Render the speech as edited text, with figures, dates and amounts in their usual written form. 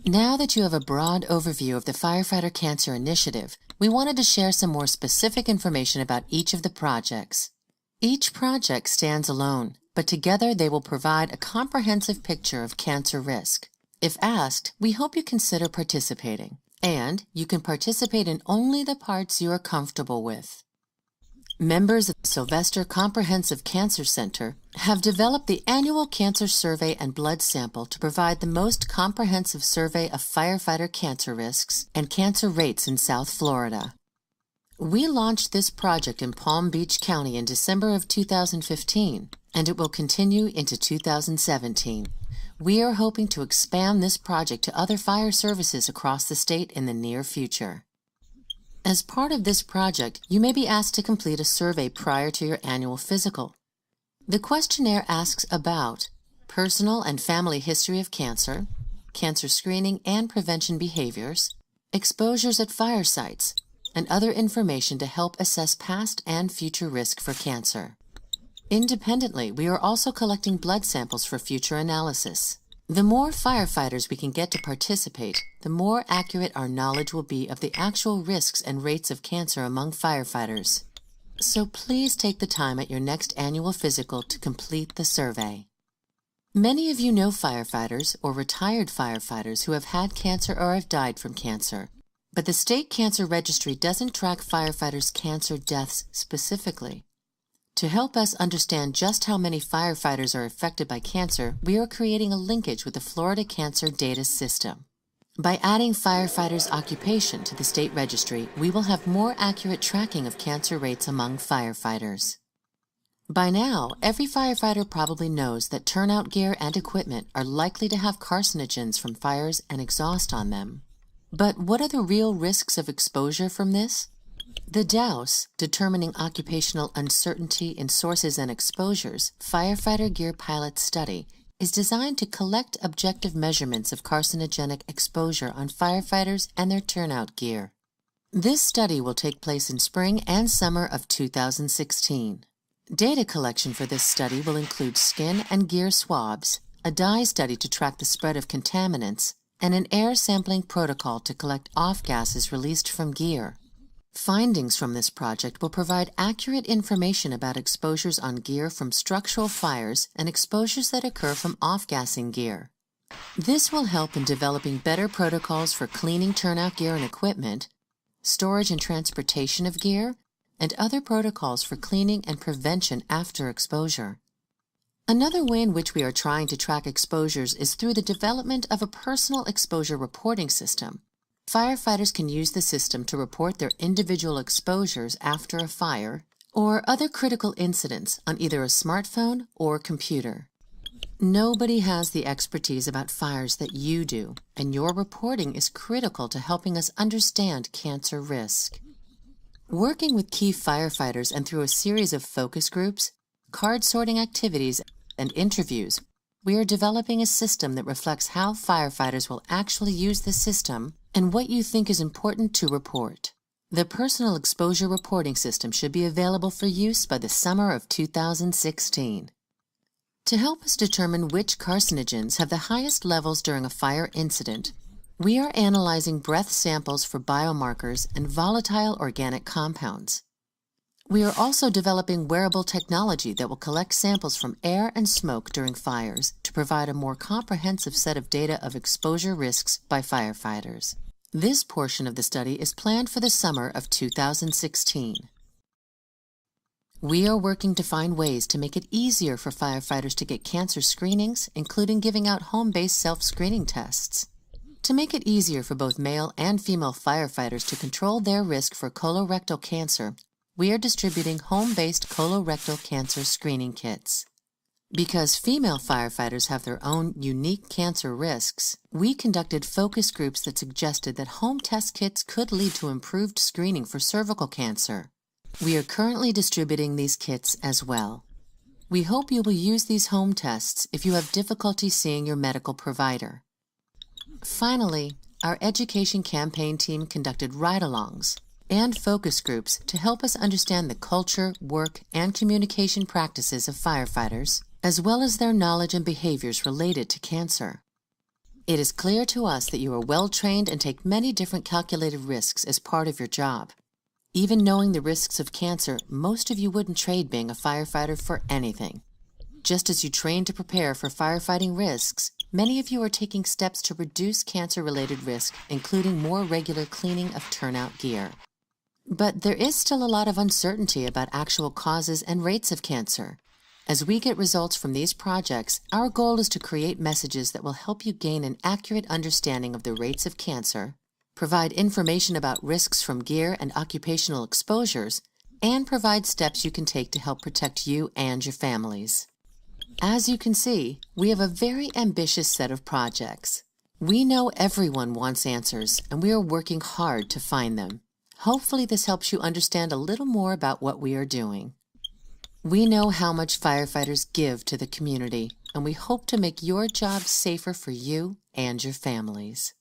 Now that you have a broad overview of the Firefighter Cancer Initiative, we wanted to share some more specific information about each of the projects. Each project stands alone, but together they will provide a comprehensive picture of cancer risk. If asked, we hope you consider participating, and you can participate in only the parts you are comfortable with. Members of the Sylvester Comprehensive Cancer Center have developed the annual cancer survey and blood sample to provide the most comprehensive survey of firefighter cancer risks and cancer rates in South Florida. We launched this project in Palm Beach County in December of 2015, and it will continue into 2017. We are hoping to expand this project to other fire services across the state in the near future. As part of this project, you may be asked to complete a survey prior to your annual physical. The questionnaire asks about personal and family history of cancer, cancer screening and prevention behaviors, exposures at fire sites, and other information to help assess past and future risk for cancer. Independently, we are also collecting blood samples for future analysis. The more firefighters we can get to participate, the more accurate our knowledge will be of the actual risks and rates of cancer among firefighters. So please take the time at your next annual physical to complete the survey. Many of you know firefighters or retired firefighters who have had cancer or have died from cancer, but the State Cancer Registry doesn't track firefighters' cancer deaths specifically. To help us understand just how many firefighters are affected by cancer, we are creating a linkage with the Florida Cancer Data System. By adding firefighters' occupation to the state registry, we will have more accurate tracking of cancer rates among firefighters. By now, every firefighter probably knows that turnout gear and equipment are likely to have carcinogens from fires and exhaust on them. But what are the real risks of exposure from this? The DOUSE, Determining Occupational Uncertainty in Sources and Exposures, Firefighter Gear Pilot Study, is designed to collect objective measurements of carcinogenic exposure on firefighters and their turnout gear. This study will take place in spring and summer of 2016. Data collection for this study will include skin and gear swabs, a dye study to track the spread of contaminants, and an air sampling protocol to collect off-gases released from gear. Findings from this project will provide accurate information about exposures on gear from structural fires and exposures that occur from off-gassing gear. This will help in developing better protocols for cleaning turnout gear and equipment, storage and transportation of gear, and other protocols for cleaning and prevention after exposure. Another way in which we are trying to track exposures is through the development of a personal exposure reporting system. Firefighters can use the system to report their individual exposures after a fire or other critical incidents on either a smartphone or computer. Nobody has the expertise about fires that you do, and your reporting is critical to helping us understand cancer risk. Working with key firefighters and through a series of focus groups, card sorting activities, and interviews, we are developing a system that reflects how firefighters will actually use the system and what you think is important to report. The Personal Exposure Reporting System should be available for use by the summer of 2016. To help us determine which carcinogens have the highest levels during a fire incident, we are analyzing breath samples for biomarkers and volatile organic compounds. We are also developing wearable technology that will collect samples from air and smoke during fires to provide a more comprehensive set of data of exposure risks by firefighters. This portion of the study is planned for the summer of 2016. We are working to find ways to make it easier for firefighters to get cancer screenings, including giving out home-based self-screening tests. To make it easier for both male and female firefighters to control their risk for colorectal cancer, we are distributing home-based colorectal cancer screening kits. Because female firefighters have their own unique cancer risks, we conducted focus groups that suggested that home test kits could lead to improved screening for cervical cancer. We are currently distributing these kits as well. We hope you will use these home tests if you have difficulty seeing your medical provider. Finally, our education campaign team conducted ride-alongs and focus groups to help us understand the culture, work, and communication practices of firefighters, as well as their knowledge and behaviors related to cancer. It is clear to us that you are well trained and take many different calculated risks as part of your job. Even knowing the risks of cancer, most of you wouldn't trade being a firefighter for anything. Just as you train to prepare for firefighting risks, many of you are taking steps to reduce cancer-related risk, including more regular cleaning of turnout gear. But there is still a lot of uncertainty about actual causes and rates of cancer. As we get results from these projects, our goal is to create messages that will help you gain an accurate understanding of the rates of cancer, provide information about risks from gear and occupational exposures, and provide steps you can take to help protect you and your families. As you can see, we have a very ambitious set of projects. We know everyone wants answers, and we are working hard to find them. Hopefully this helps you understand a little more about what we are doing. We know how much firefighters give to the community, and we hope to make your job safer for you and your families.